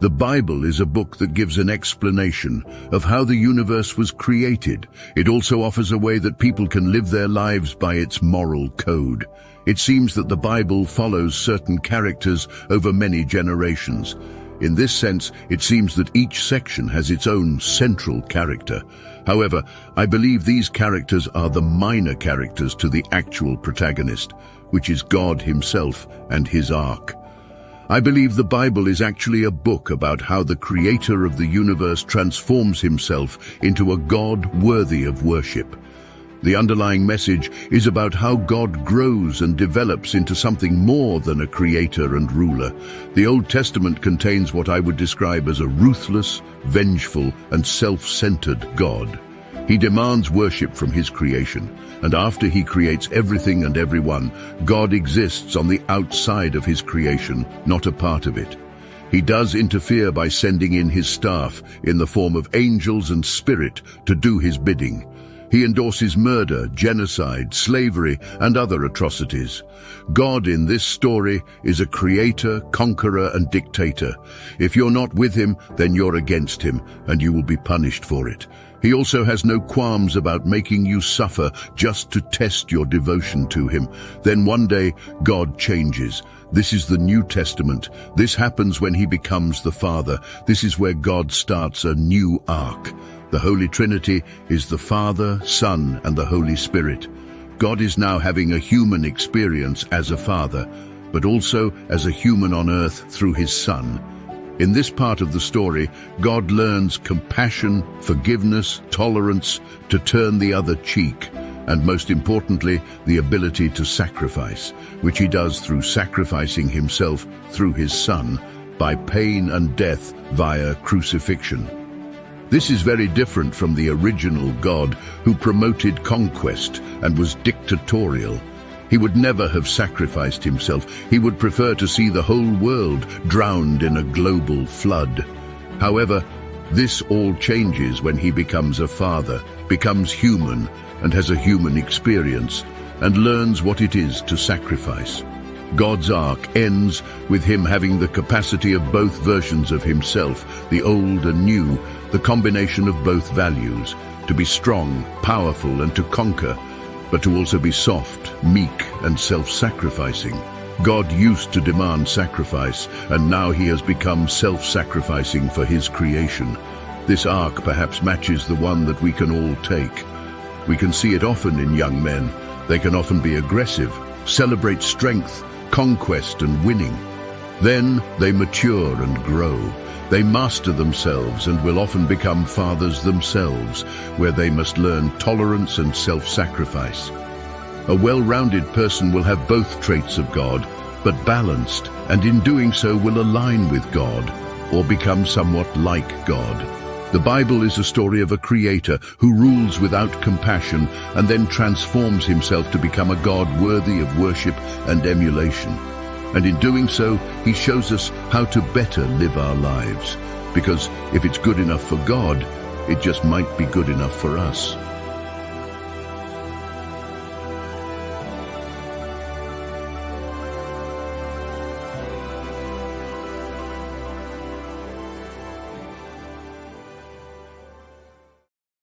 The Bible is a book that gives an explanation of how the universe was created. It also offers a way that people can live their lives by its moral code. It seems that the Bible follows certain characters over many generations. In this sense, it seems that each section has its own central character. However, I believe these characters are the minor characters to the actual protagonist, which is God himself and his ark. I believe the Bible is actually a book about how the creator of the universe transforms himself into a God worthy of worship. The underlying message is about how God grows and develops into something more than a creator and ruler. The Old Testament contains what I would describe as a ruthless, vengeful, and self-centered God. He demands worship from his creation, and after he creates everything and everyone, God exists on the outside of his creation, not a part of it. He does interfere by sending in his staff in the form of angels and spirit to do his bidding. He endorses murder, genocide, slavery, and other atrocities. God in this story is a creator, conqueror, and dictator. If you're not with him, then you're against him, and you will be punished for it. He also has no qualms about making you suffer just to test your devotion to him. Then one day, God changes. This is the New Testament. This happens when he becomes the Father. This is where God starts a new arc. The Holy Trinity is the Father, Son, and the Holy Spirit. God is now having a human experience as a father, but also as a human on earth through his Son. In this part of the story, God learns compassion, forgiveness, tolerance, to turn the other cheek, and most importantly, the ability to sacrifice, which he does through sacrificing himself through his Son, by pain and death via crucifixion. This is very different from the original God, who promoted conquest and was dictatorial. He would never have sacrificed himself. He would prefer to see the whole world drowned in a global flood. However, this all changes when he becomes a father, becomes human, and has a human experience, and learns what it is to sacrifice. God's arc ends with him having the capacity of both versions of himself, the old and new, the combination of both values, to be strong, powerful, and to conquer, but to also be soft, meek, and self-sacrificing. God used to demand sacrifice, and now he has become self-sacrificing for his creation. This arc perhaps matches the one that we can all take. We can see it often in young men. They can often be aggressive, celebrate strength, conquest, and winning. Then they mature and grow. They master themselves and will often become fathers themselves, where they must learn tolerance and self-sacrifice. A well-rounded person will have both traits of God, but balanced, and in doing so will align with God, or become somewhat like God. The Bible is a story of a creator who rules without compassion and then transforms himself to become a God worthy of worship and emulation. And in doing so, he shows us how to better live our lives. Because if it's good enough for God, it just might be good enough for us.